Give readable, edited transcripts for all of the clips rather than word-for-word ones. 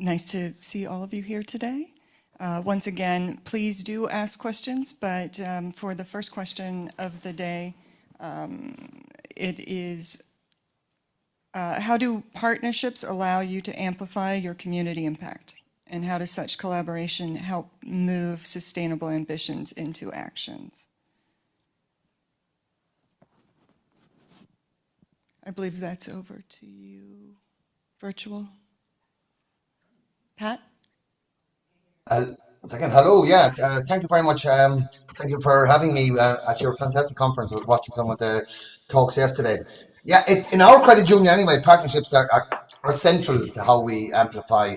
Nice to see all of you here today. Once again, please do ask questions, but for the first question of the day, it is, how do partnerships allow you to amplify your community impact? And how does such collaboration help move sustainable ambitions into actions? I believe that's over to you, virtual. Pat? Second, hello. Yeah, thank you very much. Thank you for having me at your fantastic conference. I was watching some of the talks yesterday. Yeah, in our credit union anyway, partnerships are central to how we amplify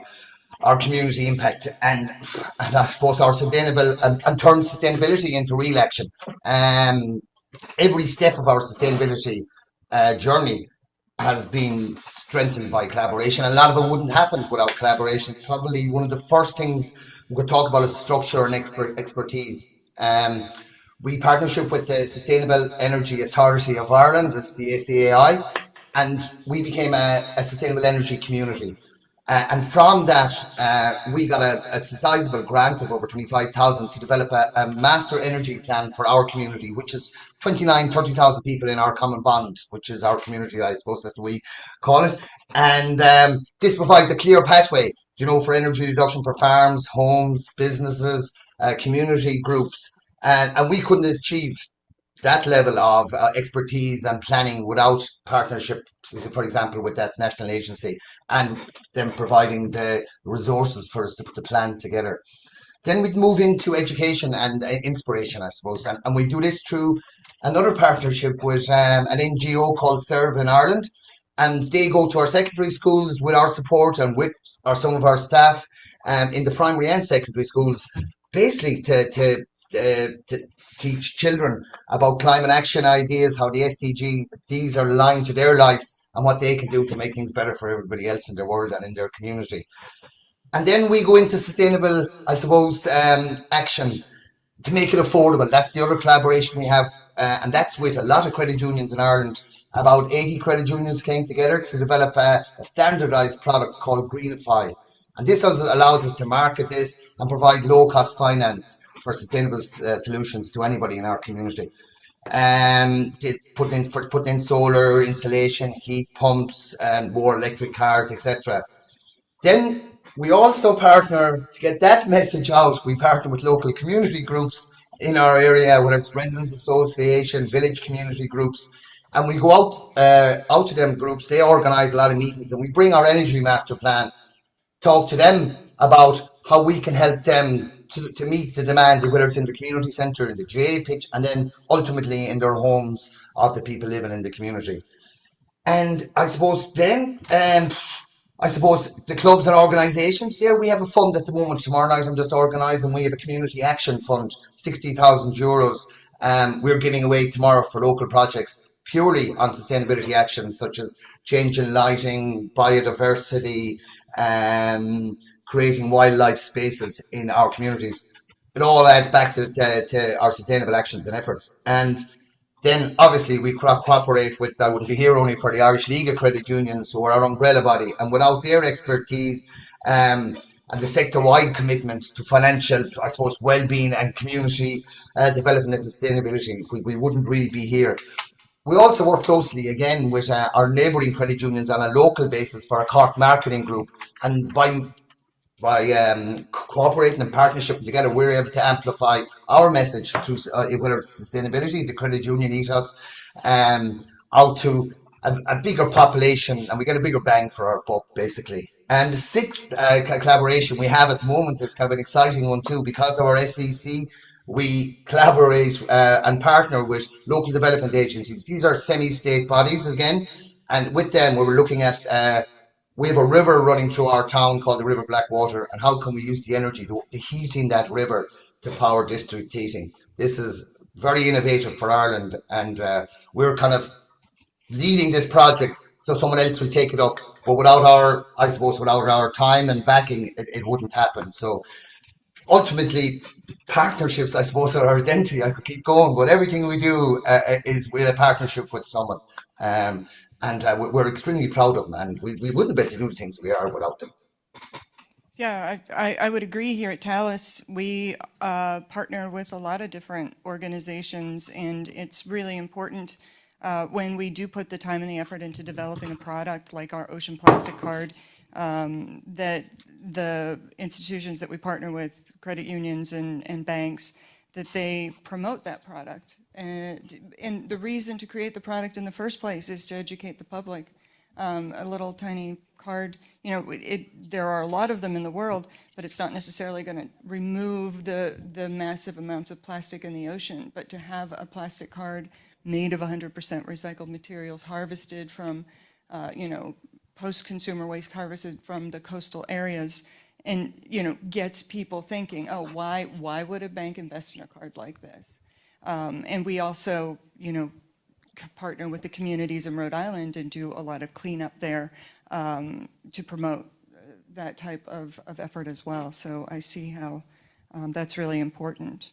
our community impact and I suppose our sustainable and turn sustainability into real action. Um, every step of our sustainability journey has been strengthened by collaboration. A lot of it wouldn't happen without collaboration. Probably one of the first things we could talk about is structure and expertise. We partnership with the Sustainable Energy Authority of Ireland, that's the ACAI, and we became a sustainable energy community. And from that, we got a sizable grant of over 25,000 to develop a master energy plan for our community, which is 30,000 people in our common bond, which is our community, I suppose that's what we call it. And this provides a clear pathway, for energy reduction for farms, homes, businesses, community groups. And we couldn't achieve that level of expertise and planning without partnership, for example, with that national agency and them providing the resources for us to put the plan together. Then we'd move into education and inspiration, I suppose. And we do this through another partnership with an NGO called Serve in Ireland. And they go to our secondary schools with our support and with some of our staff in the primary and secondary schools, basically to teach children about climate action ideas, how the SDGs are aligned to their lives and what they can do to make things better for everybody else in their world and in their community. And then we go into sustainable, I suppose, action to make it affordable. That's the other collaboration we have, and that's with a lot of credit unions in Ireland. About 80 credit unions came together to develop a standardised product called Greenify. And this allows us to market this and provide low-cost finance for sustainable solutions to anybody in our community. Putting in solar installation, heat pumps, and more electric cars, etc. Then we also partner to get that message out. We partner with local community groups in our area, whether it's residents association, village community groups, and we go out to them groups. They organise a lot of meetings, and we bring our energy master plan, talk to them about how we can help them to meet the demands, whether it's in the community centre, in the GA pitch, and then ultimately in their homes of the people living in the community. And I suppose then, the clubs and organisations there, we have a fund at the moment. Tomorrow night I'm just organising, we have a community action fund, €60,000. We're giving away tomorrow for local projects purely on sustainability actions such as changing lighting, biodiversity, creating wildlife spaces in our communities. It all adds back to our sustainable actions and efforts. And then obviously we cooperate with, I wouldn't be here only for the Irish League of Credit Unions, who are our umbrella body, and without their expertise and the sector-wide commitment to financial, I suppose, well-being and community development and sustainability, we wouldn't really be here. We also work closely again with our neighbouring credit unions on a local basis for a Cork marketing group, and by cooperating and partnership together, we're able to amplify our message through whether it's sustainability, the credit union ethos, out to a bigger population, and we get a bigger bang for our buck, basically. And the sixth collaboration we have at the moment is kind of an exciting one too, because of our SEC. We collaborate and partner with local development agencies. These are semi-state bodies again, and with them we're looking at we have a river running through our town called the River Blackwater, and how can we use the energy, the heat in that river, to power district heating? This is very innovative for Ireland, and we're kind of leading this project so someone else will take it up. But without our time and backing, it wouldn't happen. So ultimately, partnerships, I suppose, are our identity. I could keep going, but everything we do is with a partnership with someone. And we're extremely proud of them, and we wouldn't be able to do the things we are without them. Yeah, I would agree here at Talus. We partner with a lot of different organizations, and it's really important when we do put the time and the effort into developing a product like our ocean plastic card, that the institutions that we partner with, credit unions and banks, that they promote that product. And the reason to create the product in the first place is to educate the public. A little tiny card, there are a lot of them in the world, but it's not necessarily going to remove the massive amounts of plastic in the ocean. But to have a plastic card made of 100% recycled materials, harvested from, post-consumer waste harvested from the coastal areas, and gets people thinking, oh, why would a bank invest in a card like this? And we also, partner with the communities in Rhode Island and do a lot of cleanup there to promote that type of effort as well. So I see how that's really important.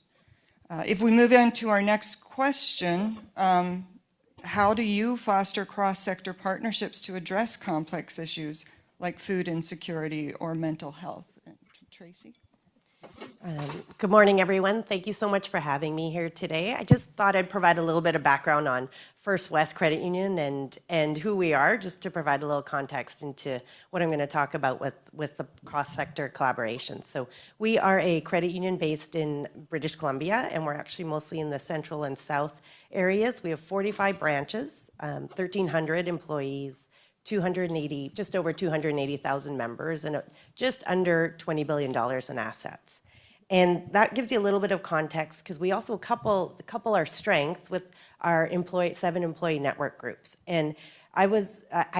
If we move on to our next question, how do you foster cross-sector partnerships to address complex issues like food insecurity or mental health? Tracy? Good morning, everyone. Thank you so much for having me here today. I just thought I'd provide a little bit of background on First West Credit Union and who we are, just to provide a little context into what I'm going to talk about with the cross-sector collaboration. So we are a credit union based in British Columbia, and we're actually mostly in the central and south areas. We have 45 branches, 1,300 employees, just over 280,000 members, and just under $20 billion in assets. And that gives you a little bit of context because we also couple our strength with our 7 employee network groups. And I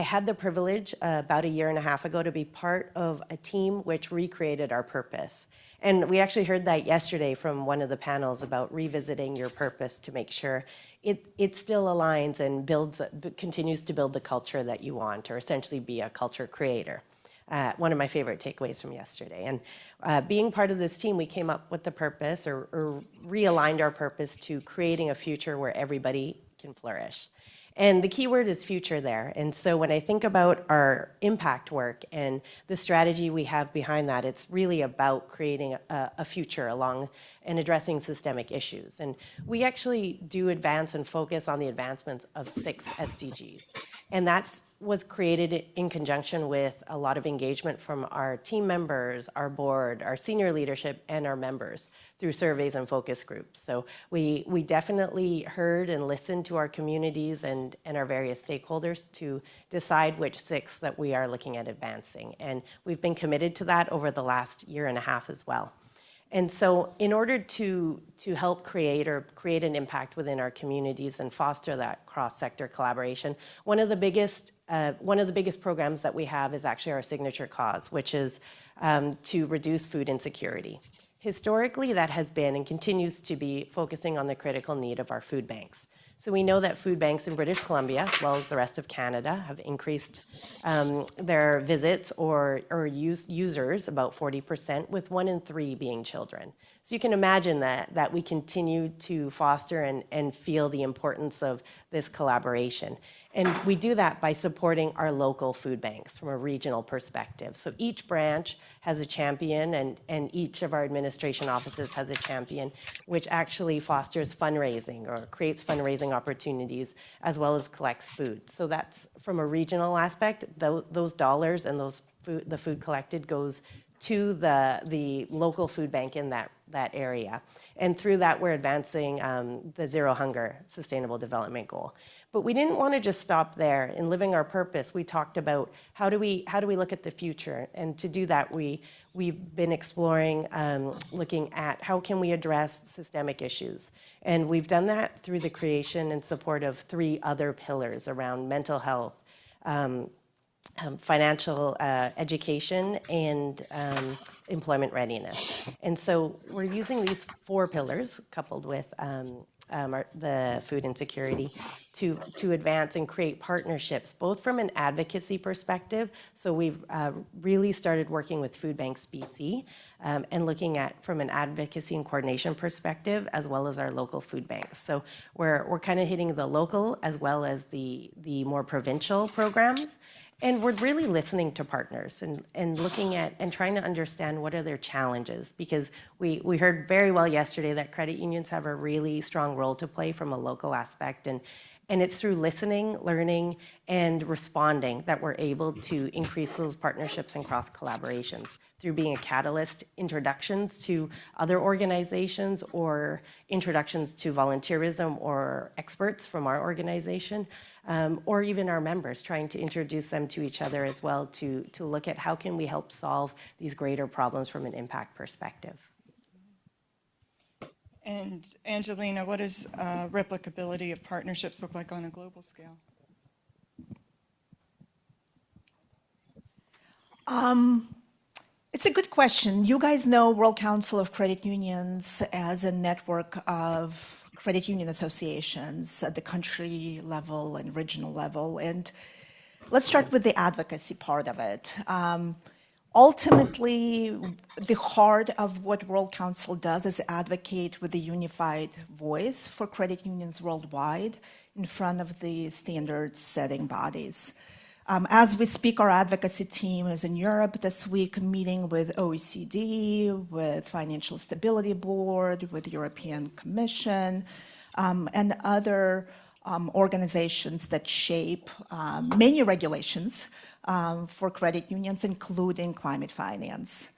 had the privilege about a year and a half ago to be part of a team which recreated our purpose. And we actually heard that yesterday from one of the panels about revisiting your purpose to make sure it still aligns and continues to build the culture that you want, or essentially be a culture creator. One of my favorite takeaways from yesterday. And being part of this team, we came up with the purpose or realigned our purpose to creating a future where everybody can flourish. And the key word is future there. And so when I think about our impact work and the strategy we have behind that, it's really about creating a future along and addressing systemic issues. And we actually do advance and focus on the advancements of 6 SDGs. And that was created in conjunction with a lot of engagement from our team members, our board, our senior leadership, and our members through surveys and focus groups. So we definitely heard and listened to our communities and our various stakeholders to decide which 6 that we are looking at advancing. And we've been committed to that over the last year and a half as well. And so in order to help create an impact within our communities and foster that cross-sector collaboration, one of the biggest programs that we have is actually our signature cause, which is to reduce food insecurity. Historically, that has been and continues to be focusing on the critical need of our food banks. So we know that food banks in British Columbia, as well as the rest of Canada, have increased their visits or users about 40%, with 1 in 3 being children. So you can imagine that we continue to foster and feel the importance of this collaboration. And we do that by supporting our local food banks from a regional perspective. So each branch has a champion, and each of our administration offices has a champion, which actually fosters fundraising or creates fundraising opportunities, as well as collects food. So that's from a regional aspect. Those dollars and the food collected goes to the local food bank in that area. And through that, we're advancing the Zero Hunger Sustainable Development Goal. But we didn't want to just stop there. In living our purpose, we talked about how do we look at the future. And to do that, we've been exploring, looking at how can we address systemic issues. And we've done that through the creation and support of 3 other pillars around mental health, financial education, and employment readiness. And so we're using these 4 pillars coupled with the food insecurity to advance and create partnerships, both from an advocacy perspective. So we've really started working with Food Banks BC and looking at from an advocacy and coordination perspective, as well as our local food banks. So we're kind of hitting the local as well as the more provincial programs. And we're really listening to partners and looking at and trying to understand what are their challenges, because we heard very well yesterday that credit unions have a really strong role to play from a local aspect. And it's through listening, learning, and responding that we're able to increase those partnerships and cross collaborations through being a catalyst, introductions to other organizations or introductions to volunteerism or experts from our organization, or even our members, trying to introduce them to each other as well to look at how can we help solve these greater problems from an impact perspective. And Angelina, what does replicability of partnerships look like on a global scale? It's a good question. You guys know World Council of Credit Unions as a network of credit union associations at the country level and regional level. And let's start with the advocacy part of it. Ultimately, the heart of what World Council does is advocate with a unified voice for credit unions worldwide in front of the standard-setting bodies. As we speak, our advocacy team is in Europe this week, meeting with OECD, with Financial Stability Board, with the European Commission, and other organizations that shape many regulations for credit unions, including climate finance.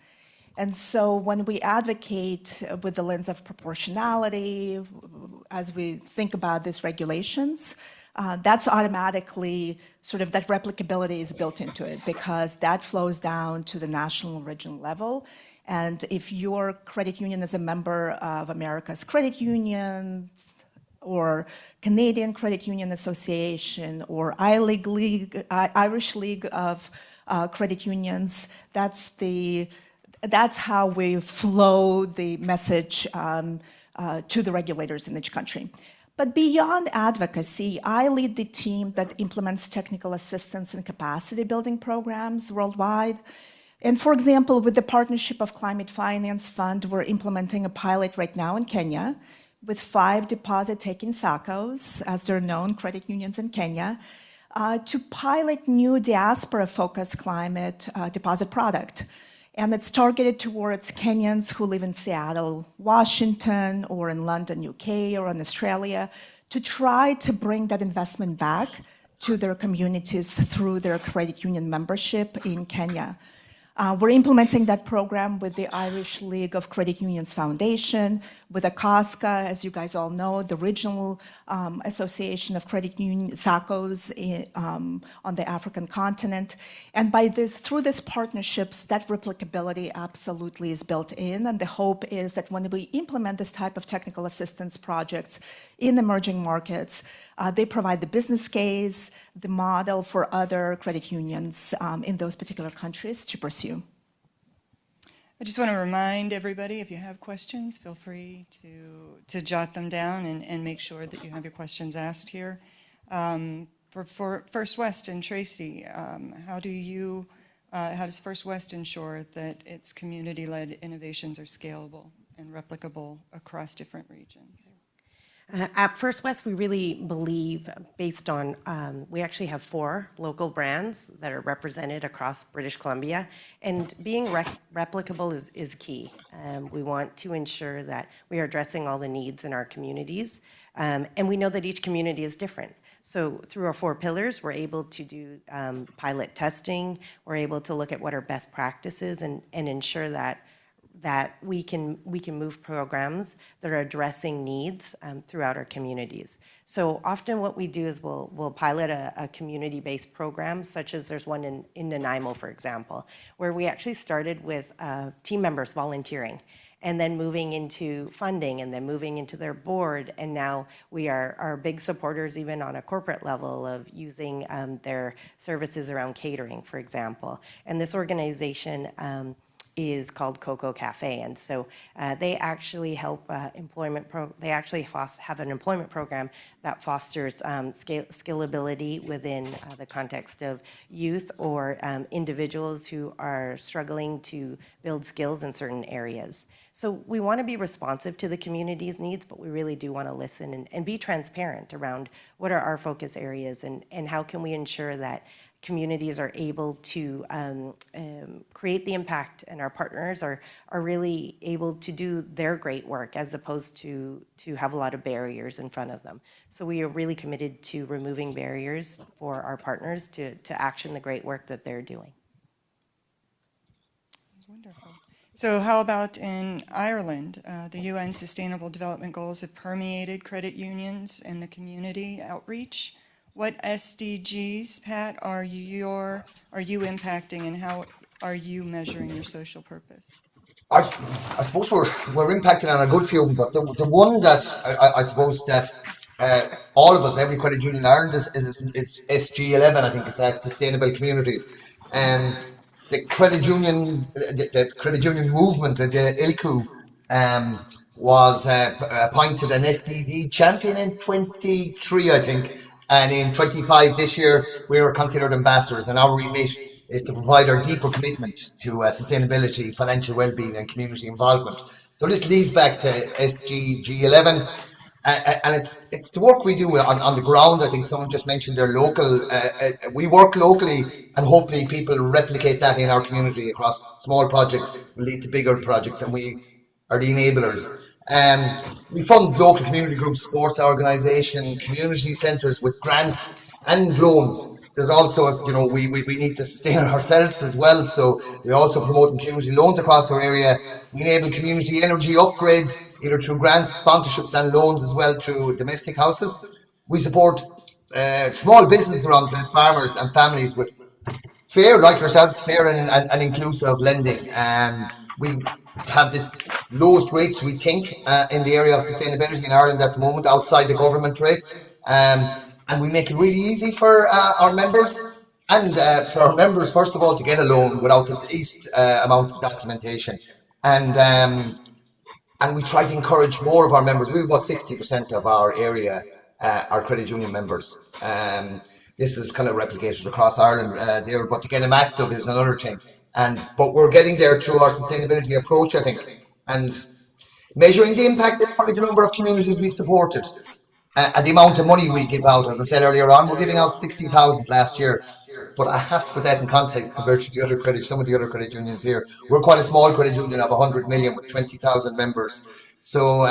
And so when we advocate with the lens of proportionality, as we think about these regulations, that's automatically sort of that replicability is built into it, because that flows down to the national and regional level. And if your credit union is a member of America's Credit Union, or Canadian Credit Union Association, or Irish League of Credit Unions, that's how we flow the message to the regulators in each country. But beyond advocacy, I lead the team that implements technical assistance and capacity building programs worldwide. And for example, with the Partnership of Climate Finance Fund, we're implementing a pilot right now in Kenya with 5 deposit-taking SACCOs, as they're known, credit unions in Kenya, to pilot new diaspora-focused climate deposit product. And it's targeted towards Kenyans who live in Seattle, Washington, or in London, UK, or in Australia, to try to bring that investment back to their communities through their credit union membership in Kenya. We're implementing that program with the Irish League of Credit Unions Foundation, with ACOSCA, as you guys all know, the regional association of credit union SACCOs on the African continent. And through these partnerships, that replicability absolutely is built in. And the hope is that when we implement this type of technical assistance projects in emerging markets, they provide the business case, the model for other credit unions in those particular countries to pursue. I just want to remind everybody, if you have questions, feel free to jot them down and make sure that you have your questions asked here. For First West and Tracy, how does First West ensure that its community-led innovations are scalable and replicable across different regions? At First West, we really believe, based on, we actually have 4 local brands that are represented across British Columbia, and being replicable is key. We want to ensure that we are addressing all the needs in our communities, and we know that each community is different. So through our 4 pillars, we're able to do pilot testing, we're able to look at what are best practices and ensure that we can move programs that are addressing needs throughout our communities. So often what we do is we'll pilot a community-based program, such as there's one in Nanaimo, for example, where we actually started with team members volunteering, and then moving into funding, and then moving into their board. And now we are big supporters, even on a corporate level, of using their services around catering, for example. And this organization is called Coco Cafe, and so they actually help they actually have an employment program that fosters scalability within the context of youth or individuals who are struggling to build skills in certain areas. So we want to be responsive to the community's needs, but we really do want to listen and be transparent around what are our focus areas and how can we ensure that communities are able to create the impact, and our partners are really able to do their great work as opposed to have a lot of barriers in front of them. So we are really committed to removing barriers for our partners to action the great work that they're doing. Wonderful. So how about in Ireland? The UN Sustainable Development Goals have permeated credit unions and the community outreach. What SDGs, Pat, are you impacting, and how are you measuring your social purpose? I suppose we're impacting on a good few, but the one that I suppose that all of us, every credit union in Ireland is SG11. I think it says Sustainable Communities. The the credit union movement, the ILCU, was appointed an SDG champion in 23, I think, and in 25 this year we were considered ambassadors, and our remit is to provide our deeper commitment to sustainability, financial well-being, and community involvement. So this leads back to SDG11. And it's the work we do on the ground. I think someone just mentioned their local. We work locally, and hopefully people replicate that in our community across small projects, will lead to bigger projects, and we are the enablers. We fund local community groups, sports organisation, community centres with grants and loans. There's also, we need to sustain ourselves as well, so we're also promoting community loans across our area. We enable community energy upgrades, either through grants, sponsorships and loans, as well through domestic houses. We support small businesses around the place, farmers and families with fair, like yourselves, fair and inclusive lending. We have the lowest rates, we think, in the area of sustainability in Ireland at the moment, outside the government rates. And we make it really easy for our members, and for our members, first of all, to get a loan without the least amount of documentation. And we try to encourage more of our members. We have about 60% of our area are credit union members. This is kind of replicated across Ireland there, but to get them active is another thing. But we're getting there through our sustainability approach, I think. And measuring the impact is probably the number of communities we supported. And the amount of money we give out, as I said earlier on, we're giving out 60,000 last year. But I have to put that in context compared to some of the other credit unions here. We're quite a small credit union of 100 million with 20,000 members. So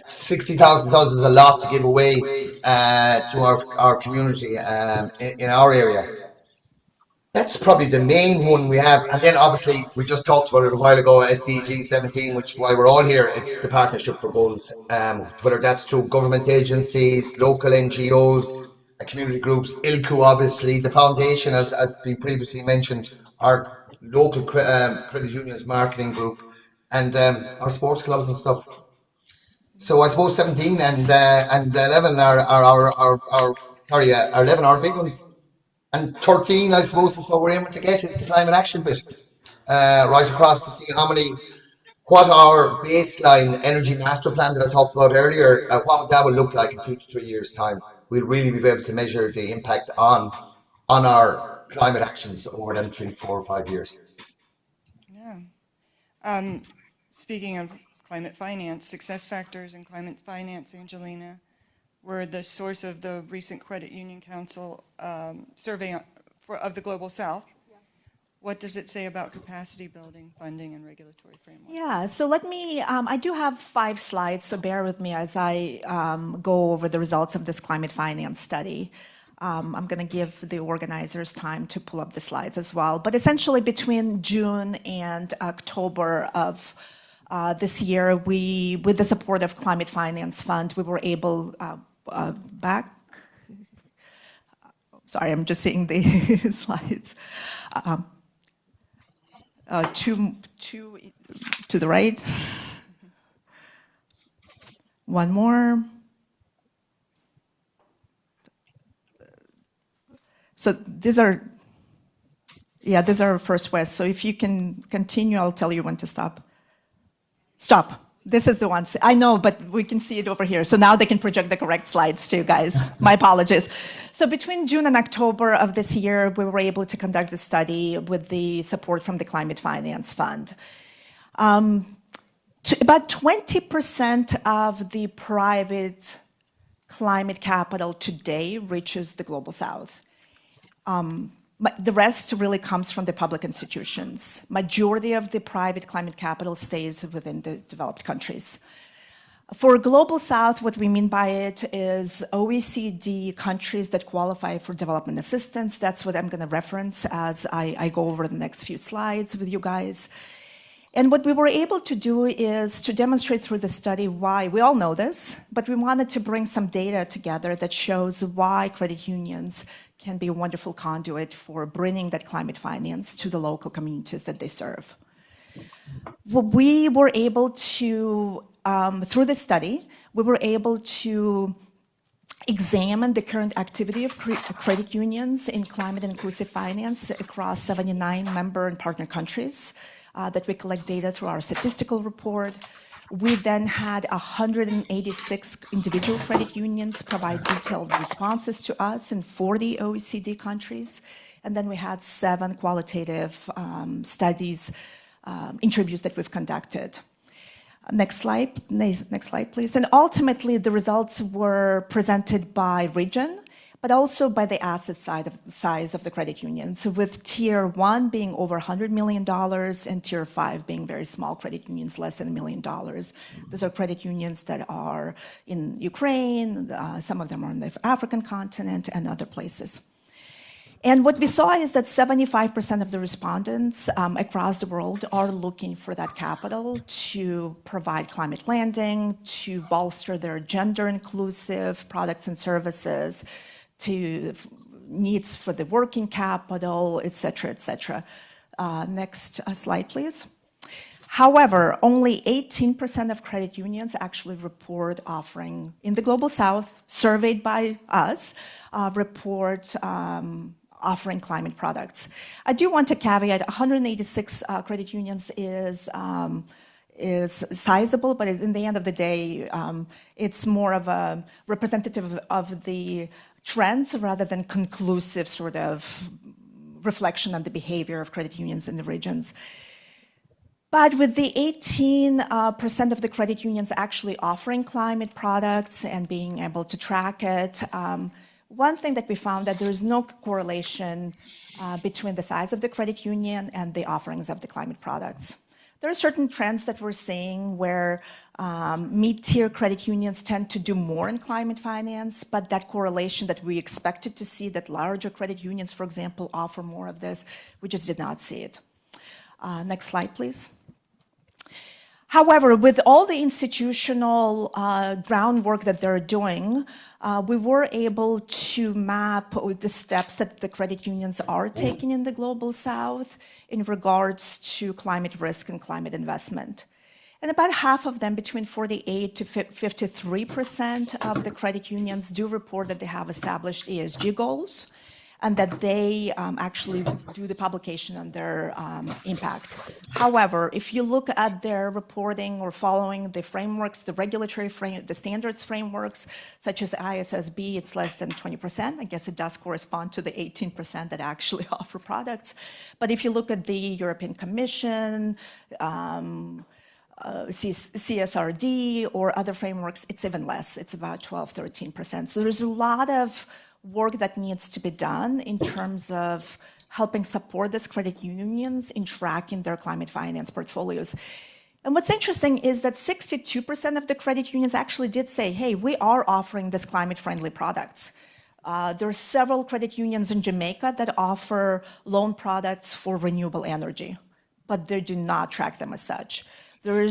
60,000 is a lot to give away to our community in our area. That's probably the main one we have. And then obviously, we just talked about it a while ago, SDG 17, which is why we're all here. It's the Partnership for Goals, whether that's through government agencies, local NGOs, community groups, ILCU obviously, the foundation, as been previously mentioned, our local credit unions marketing group, and our sports clubs and stuff. So I suppose 17 and 11 are 11 are big ones. And 13, I suppose, is what we're aiming to get, is the climate action bit. Right across to see what our baseline energy master plan that I talked about earlier, what that will look like in 2 to 3 years' time. We'll really be able to measure the impact on our climate actions over them 3, 4, 5 years. Yeah. Speaking of climate finance, success factors in climate finance, Angelina, were the source of the recent Credit Union Council survey of the Global South. Yeah. What does it say about capacity building, funding, and regulatory framework? Yeah, so let me, I do have 5 slides, so bear with me as I go over the results of this climate finance study. I'm going to give the organizers time to pull up the slides as well. But essentially, between June and October of this year, with the support of Climate Finance Fund, we were able, sorry, I'm just seeing the slides. To the right. One more. So these are First West. So if you can continue, I'll tell you when to stop. Stop. This is the one. I know, but we can see it over here. So now they can project the correct slides too, guys. My apologies. So between June and October of this year, we were able to conduct the study with the support from the Climate Finance Fund. About 20% of the private climate capital today reaches the Global South. The rest really comes from the public institutions. Majority of the private climate capital stays within the developed countries. For Global South, what we mean by it is OECD countries that qualify for development assistance. That's what I'm going to reference as I go over the next few slides with you guys. And what we were able to do is to demonstrate through the study why, we all know this, but we wanted to bring some data together that shows why credit unions can be a wonderful conduit for bringing that climate finance to the local communities that they serve. What we were able to, through the study, we were able to examine the current activity of credit unions in climate inclusive finance across 79 member and partner countries that we collect data through our statistical report. We then had 186 individual credit unions provide detailed responses to us in 40 OECD countries. And then we had 7 qualitative studies, interviews that we've conducted. Next slide, please. And ultimately, the results were presented by region, but also by the asset size of the credit unions, with Tier 1 being over $100 million and Tier 5 being very small credit unions, less than $1 million. Those are credit unions that are in Ukraine, some of them are on the African continent and other places. And what we saw is that 75% of the respondents across the world are looking for that capital to provide climate lending, to bolster their gender-inclusive products and services, to needs for the working capital, et cetera, et cetera. Next slide, please. However, only 18% of credit unions actually report offering, in the Global South, surveyed by us, report offering climate products. I do want to caveat, 186 credit unions is sizable, but in the end of the day, it's more of a representative of the trends rather than conclusive sort of reflection on the behavior of credit unions in the regions. But with the 18% of the credit unions actually offering climate products and being able to track it, one thing that we found that there is no correlation between the size of the credit union and the offerings of the climate products. There are certain trends that we're seeing where mid-tier credit unions tend to do more in climate finance, but that correlation that we expected to see, that larger credit unions, for example, offer more of this, we just did not see it. Next slide, please. However, with all the institutional groundwork that they're doing, we were able to map the steps that the credit unions are taking in the Global South in regards to climate risk and climate investment. And about half of them, between 48 to 53% of the credit unions do report that they have established ESG goals and that they actually do the publication on their impact. However, if you look at their reporting or following the frameworks, the regulatory the standards frameworks, such as ISSB, it's less than 20%. I guess it does correspond to the 18% that actually offer products. But if you look at the European Commission, CSRD, or other frameworks, it's even less. It's about 12, 13%. So there's a lot of work that needs to be done in terms of helping support these credit unions in tracking their climate finance portfolios. And what's interesting is that 62% of the credit unions actually did say, hey, we are offering this climate-friendly products. There are several credit unions in Jamaica that offer loan products for renewable energy, but they do not track them as such. There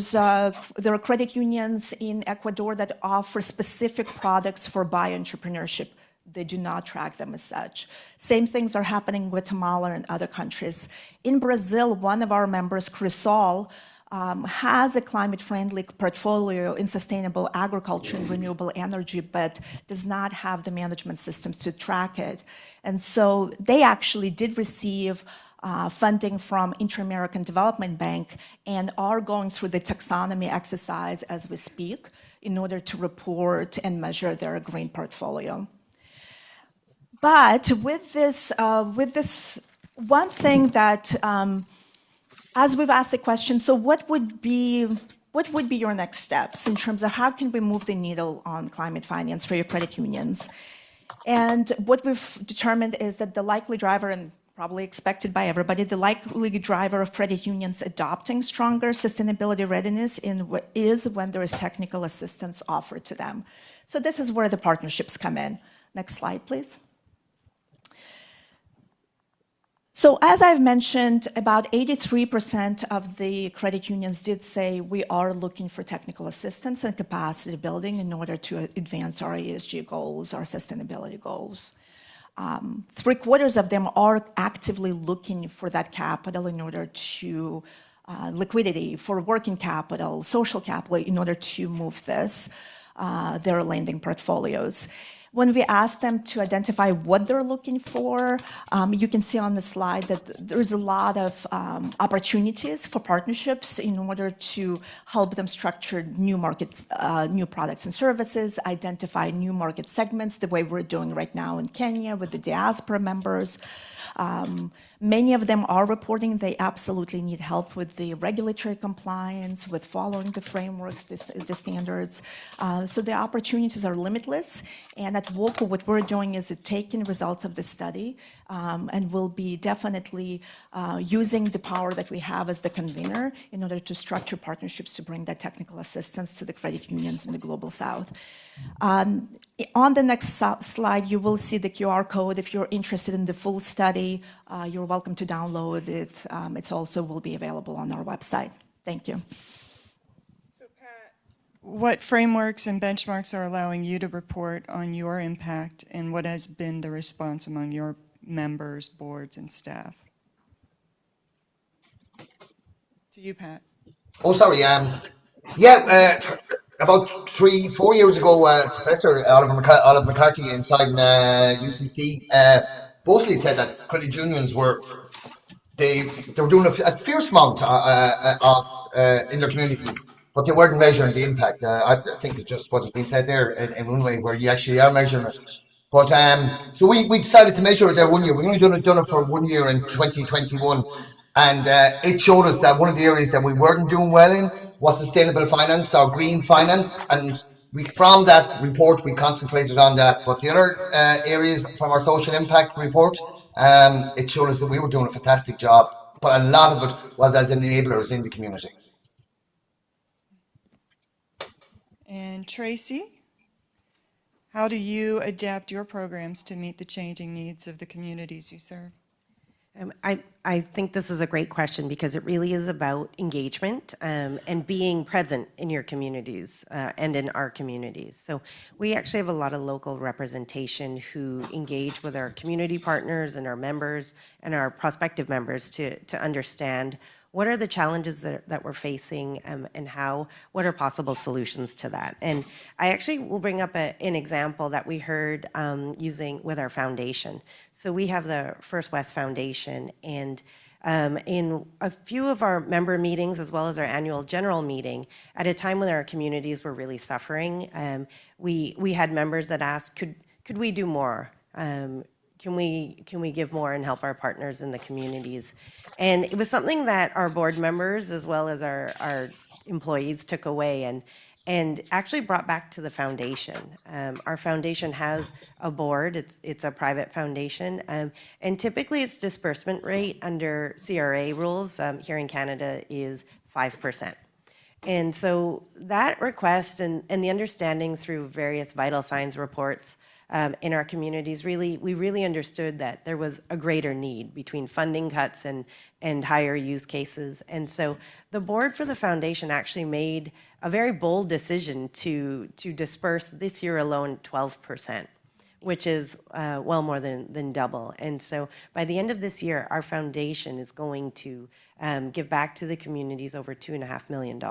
are credit unions in Ecuador that offer specific products for bio-entrepreneurship. They do not track them as such. Same things are happening in Guatemala and other countries. In Brazil, one of our members, Crisol, has a climate-friendly portfolio in sustainable agriculture and renewable energy, but does not have the management systems to track it. And so they actually did receive funding from Inter-American Development Bank and are going through the taxonomy exercise as we speak in order to report and measure their green portfolio. But with this one thing that, as we've asked the question, so what would be your next steps in terms of how can we move the needle on climate finance for your credit unions? And what we've determined is that the likely driver, and probably expected by everybody, the likely driver of credit unions adopting stronger sustainability readiness is when there is technical assistance offered to them. So this is where the partnerships come in. Next slide, please. So as I've mentioned, about 83% of the credit unions did say we are looking for technical assistance and capacity building in order to advance our ESG goals, our sustainability goals. 3/4 of them are actively looking for that capital in order to liquidity, for working capital, social capital, in order to move their lending portfolios. When we ask them to identify what they're looking for, you can see on the slide that there's a lot of opportunities for partnerships in order to help them structure new markets, new products and services, identify new market segments, the way we're doing right now in Kenya with the diaspora members. Many of them are reporting they absolutely need help with the regulatory compliance, with following the frameworks, the standards. So the opportunities are limitless. And at WOCO, what we're doing is taking results of the study and we'll be definitely using the power that we have as the convener in order to structure partnerships to bring that technical assistance to the credit unions in the Global South. On the next slide, you will see the QR code. If you're interested in the full study, you're welcome to download it. It also will be available on our website. Thank you. So Pat, what frameworks and benchmarks are allowing you to report on your impact, and what has been the response among your members, boards, and staff? To you, Pat. Oh, sorry. About 3-4 years ago, Professor Oliver McCarthy inside UCC boastfully said that credit unions they were doing a fierce amount in their communities, but they weren't measuring the impact. I think it's just what has been said there in one way, where you actually are measuring it. But so we decided to measure it there 1 year. We only done it for 1 year in 2021, and it showed us that one of the areas that we weren't doing well in was sustainable finance or green finance, and from that report we concentrated on that. But the other areas from our social impact report, it showed us that we were doing a fantastic job, but a lot of it was as enablers in the community. And Tracy, how do you adapt your programs to meet the changing needs of the communities you serve? I think this is a great question because it really is about engagement and being present in your communities and in our communities. So we actually have a lot of local representation who engage with our community partners and our members and our prospective members to understand what are the challenges that we're facing and what are possible solutions to that. And I actually will bring up an example that we heard using with our foundation. So we have the First West Foundation, and in a few of our member meetings, as well as our annual general meeting, at a time when our communities were really suffering, we had members that asked, could we do more? Can we give more and help our partners in the communities? And it was something that our board members, as well as our employees, took away and actually brought back to the foundation. Our foundation has a board. It's a private foundation. And typically its disbursement rate under CRA rules here in Canada is 5%. And so that request and the understanding through various vital signs reports in our communities, we really understood that there was a greater need between funding cuts and higher use cases. And so the board for the foundation actually made a very bold decision to disperse this year alone 12%, which is well more than double. And so by the end of this year, our foundation is going to give back to the communities over $2.5 million.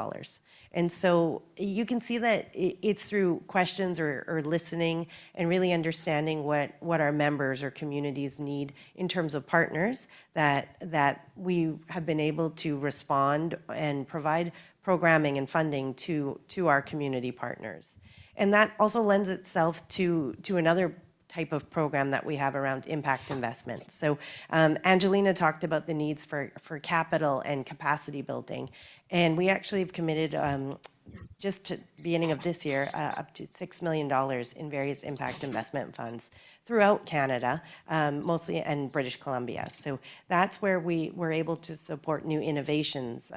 And so you can see that it's through questions or listening and really understanding what our members or communities need in terms of partners that we have been able to respond and provide programming and funding to our community partners. And that also lends itself to another type of program that we have around impact investment. So Angelina talked about the needs for capital and capacity building. And we actually have committed just to beginning of this year, up to $6 million in various impact investment funds throughout Canada, mostly and British Columbia. So that's where we were able to support new innovations,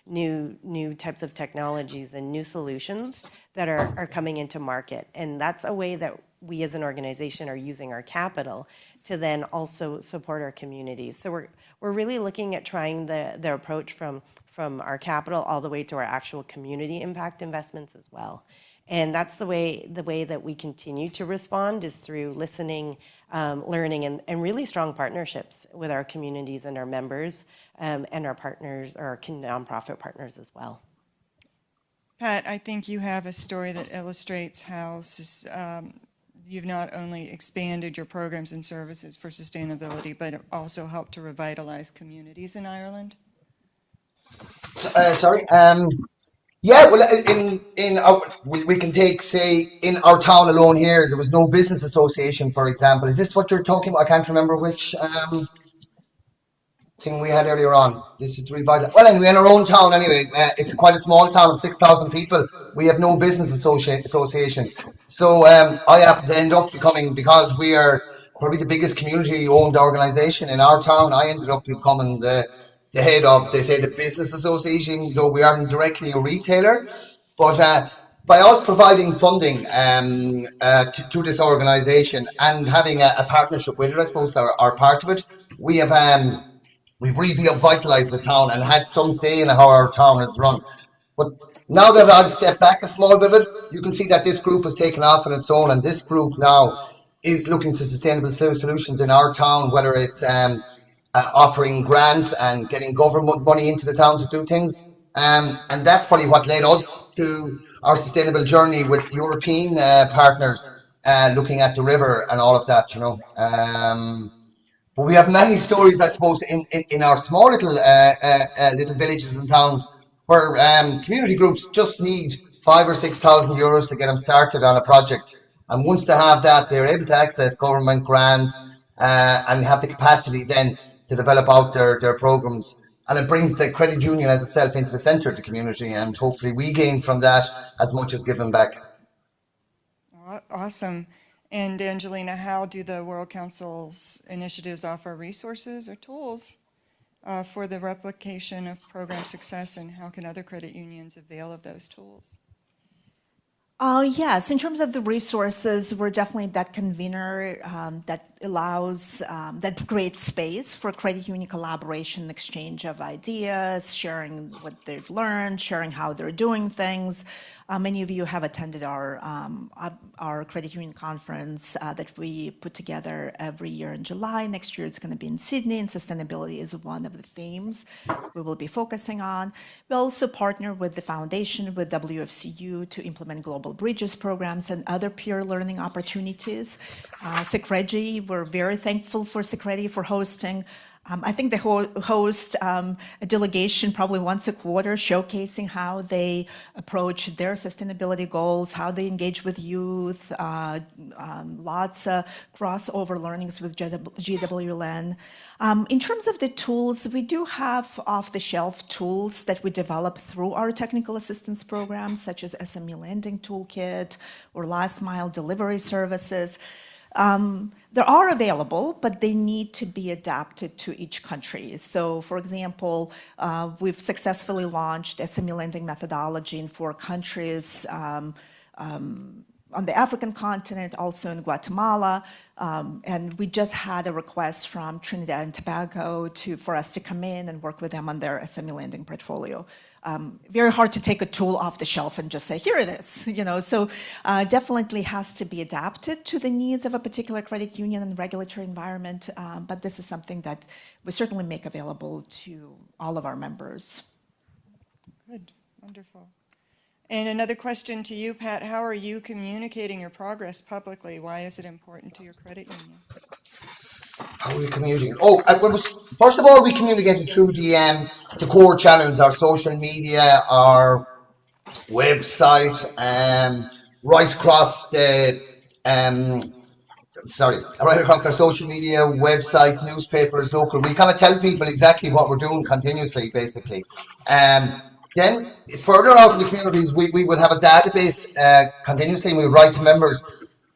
new types of technologies and new solutions that are coming into market. And that's a way that we as an organization are using our capital to then also support our communities. So we're really looking at trying the approach from our capital all the way to our actual community impact investments as well. And that's the way that we continue to respond is through listening, learning, and really strong partnerships with our communities and our members and our partners, our nonprofit partners as well. Pat, I think you have a story that illustrates how you've not only expanded your programs and services for sustainability, but also helped to revitalize communities in Ireland. Sorry. Yeah, well, we can take, say, in our town alone here, there was no business association, for example. Is this what you're talking about? I can't remember which thing we had earlier on. This is revital. Well, anyway, in our own town, anyway, it's quite a small town of 6,000 people. We have no business association. So I happen to end up becoming, because we are probably the biggest community-owned organisation in our town, I ended up becoming the head of, they say, the business association, though we aren't directly a retailer. But by us providing funding to this organisation and having a partnership with it, I suppose, are part of it, we have we've revitalised the town and had some say in how our town is run. But now that I've stepped back a small bit, you can see that this group has taken off on its own, and this group now is looking to sustainable solutions in our town, whether it's offering grants and getting government money into the town to do things. And that's probably what led us to our sustainable journey with European partners, looking at the river and all of that, you know. But we have many stories, I suppose, in our small little little villages and towns where community groups just need €5,000 or €6,000 to get them started on a project. And once they have that, they're able to access government grants and have the capacity then to develop out their programs. And it brings the credit union as itself into the centre of the community, and hopefully we gain from that as much as giving back. Awesome. And Angelina, how do the World Council's initiatives offer resources or tools for the replication of program success, and how can other credit unions avail of those tools? Yes, in terms of the resources, we're definitely that convener that allows, that creates space for credit union collaboration, exchange of ideas, sharing what they've learned, sharing how they're doing things. Many of you have attended our credit union conference that we put together every year in July. Next year it's going to be in Sydney, and sustainability is one of the themes we will be focusing on. We also partner with the foundation, with WFCU, to implement Global Bridges programs and other peer learning opportunities. Secregi, we're very thankful for Secregi for hosting. I think they host a delegation probably once a quarter, showcasing how they approach their sustainability goals, how they engage with youth, lots of crossover learnings with GWLN. In terms of the tools, we do have off-the-shelf tools that we develop through our technical assistance programs, such as SME Lending Toolkit or Last Mile Delivery Services. They are available, but they need to be adapted to each country. So, for example, we've successfully launched SME lending methodology in 4 countries, on the African continent, also in Guatemala, and we just had a request from Trinidad and Tobago for us to come in and work with them on their SME lending portfolio. Very hard to take a tool off the shelf and just say, here it is, you know. So definitely has to be adapted to the needs of a particular credit union and regulatory environment. But this is something that we certainly make available to all of our members. Good, wonderful. And another question to you, Pat, how are you communicating your progress publicly? Why is it important to your credit union? How are we communicating? Oh, first of all, we communicated through the core channels, our social media, our website, right across our social media, website, newspapers, local. We kind of tell people exactly what we're doing continuously, basically. Then further out in the communities, we would have a database continuously, and we write to members,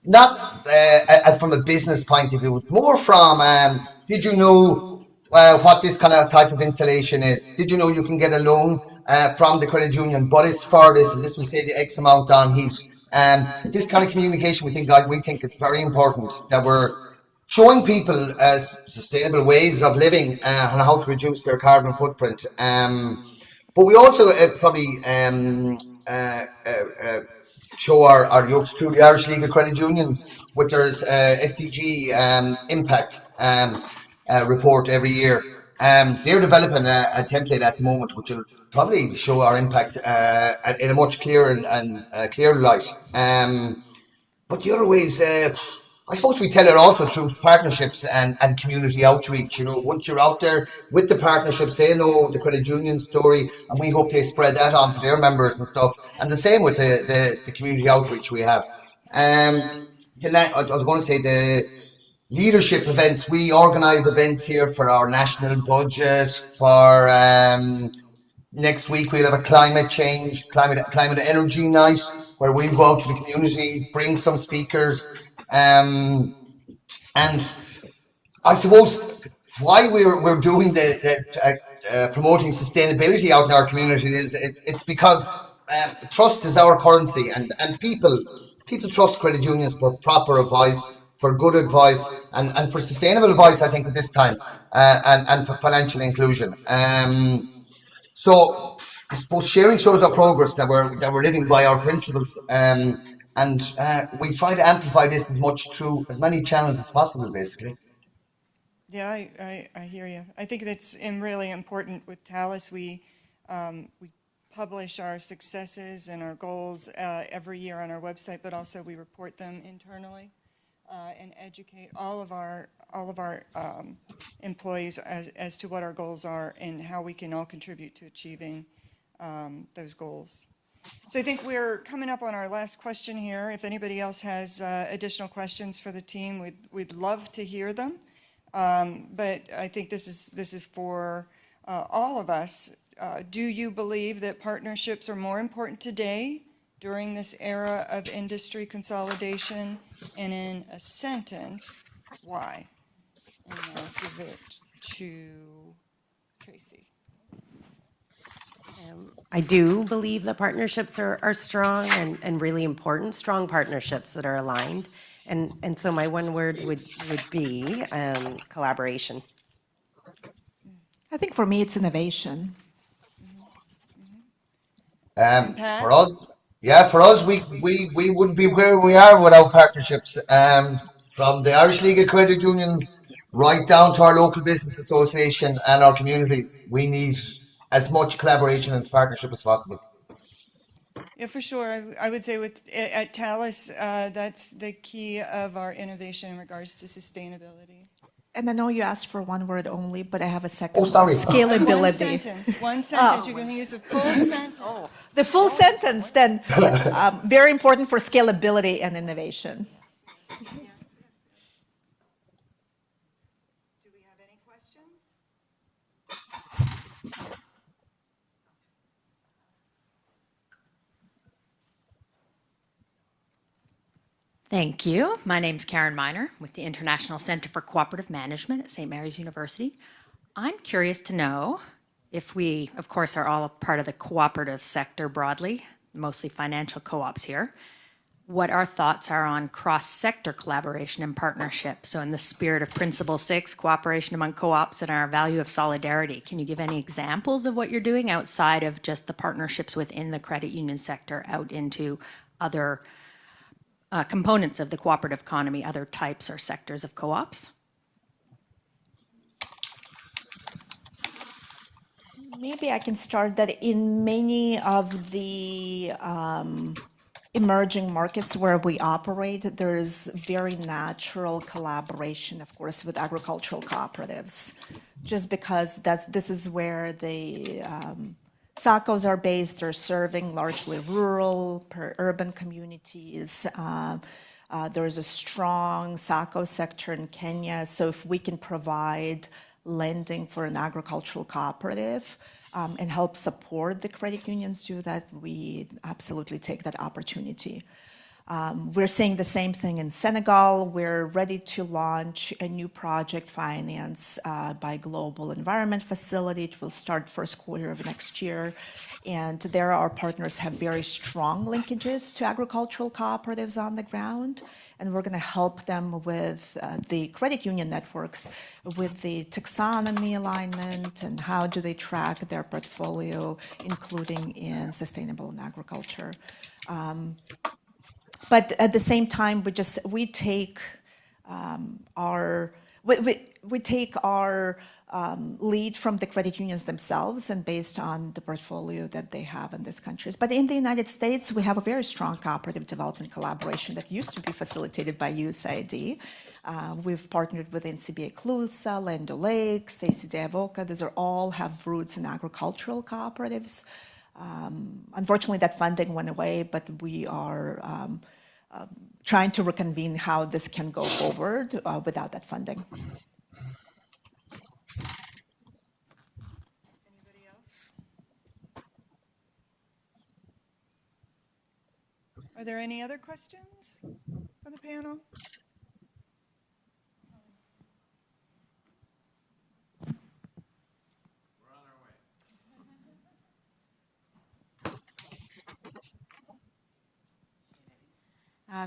not as from a business point of view, more from did you know what this kind of type of installation is? Did you know you can get a loan from the credit union, but it's for this, and this will save you X amount on heat. This kind of communication, we think it's very important that we're showing people sustainable ways of living and how to reduce their carbon footprint. But we also probably show our youth through the Irish League of Credit Unions with their SDG impact report every year. They're developing a template at the moment which will probably show our impact in a much clearer and clearer light. But the other ways, I suppose we tell it also through partnerships and community outreach. You know, once you're out there with the partnerships, they know the credit union story, and we hope they spread that on to their members and stuff. And the same with the community outreach we have. I was going to say the leadership events. We organise events here for our national budget, for next week we'll have a climate energy night where we'll go out to the community, bring some speakers, and I suppose why we're doing the promoting sustainability out in our community is it's because trust is our currency, and people trust credit unions for proper advice, for good advice, and for sustainable advice. I think at this time, and for financial inclusion. So I suppose sharing shows our progress that we're living by our principles, and we try to amplify this as much through as many channels as possible, basically. Yeah, I hear you. I think that's really important with Talus. We publish our successes and our goals every year on our website, but also we report them internally and educate all of our employees as to what our goals are and how we can all contribute to achieving those goals. So I think we're coming up on our last question here. If anybody else has additional questions for the team, we'd love to hear them. But I think this is for all of us. Do you believe that partnerships are more important today during this era of industry consolidation? And in a sentence, why? And I'll give it to Tracy. I do believe that partnerships are strong and really important, strong partnerships that are aligned. And so my one word would be collaboration. I think for me, it's innovation. For us, we wouldn't be where we are without partnerships. From the Irish League of Credit Unions right down to our local business association and our communities, we need as much collaboration and partnership as possible. Yeah, for sure. I would say at Talus, that's the key of our innovation in regards to sustainability. And I know you asked for one word only, but I have a second. Sorry. Scalability. One sentence. You can use a full sentence. The full sentence, then. Very important for scalability and innovation. Do we have any questions? Thank you. My name is Karen Miner with the International Center for Cooperative Management at St. Mary's University. I'm curious to know if we, of course, are all a part of the cooperative sector broadly, mostly financial co-ops here, what our thoughts are on cross-sector collaboration and partnership. So in the spirit of Principle 6, cooperation among co-ops and our value of solidarity, can you give any examples of what you're doing outside of just the partnerships within the credit union sector out into other components of the cooperative economy, other types or sectors of co-ops? Maybe I can start that in many of the emerging markets where we operate, there's very natural collaboration, of course, with agricultural cooperatives, just because this is where the SACCOs are based. They're serving largely rural, urban communities. There's a strong SACCO sector in Kenya. So if we can provide lending for an agricultural cooperative and help support the credit unions do that, we absolutely take that opportunity. We're seeing the same thing in Senegal. We're ready to launch a new project finance by Global Environment Facility. It will start first quarter of next year. And there our partners have very strong linkages to agricultural cooperatives on the ground. And we're going to help them with the credit union networks with the taxonomy alignment and how do they track their portfolio, including in sustainable and agriculture. But at the same time, we take our lead from the credit unions themselves and based on the portfolio that they have in these countries. But in the United States, we have a very strong cooperative development collaboration that used to be facilitated by USAID. We've partnered with NCBA CLUSA, Land O'Lakes, ACD Avoca. These all have roots in agricultural cooperatives. Unfortunately, that funding went away, but we are trying to reconvene how this can go forward without that funding. Anybody else? Are there any other questions for the panel?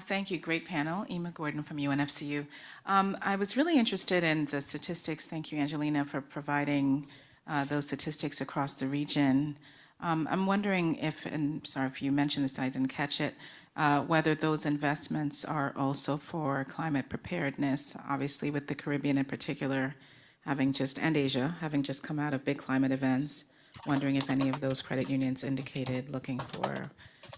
Thank you. Great panel. Ema Gordon from UNFCU. I was really interested in the statistics. Thank you, Angelina, for providing those statistics across the region. I'm wondering if, and sorry if you mentioned this, I didn't catch it, whether those investments are also for climate preparedness, obviously with the Caribbean in particular, and Asia, having just come out of big climate events. Wondering if any of those credit unions indicated looking for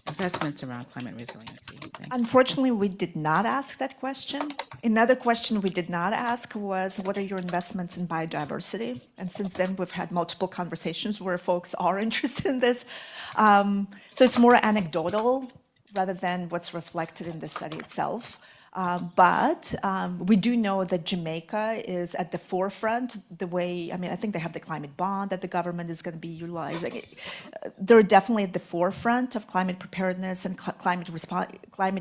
investments around climate resiliency. Thanks. Unfortunately, we did not ask that question. Another question we did not ask was, what are your investments in biodiversity? And since then, we've had multiple conversations where folks are interested in this. So it's more anecdotal rather than what's reflected in the study itself. But we do know that Jamaica is at the forefront I think they have the climate bond that the government is going to be utilizing. They're definitely at the forefront of climate preparedness and climate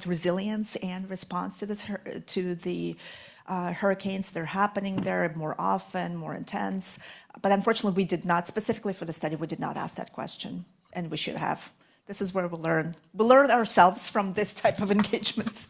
resilience and response to the hurricanes that are happening there more often, more intense. But unfortunately, we did not, specifically for the study, we did not ask that question, and we should have. This is where we'll learn. We'll learn ourselves from this type of engagements.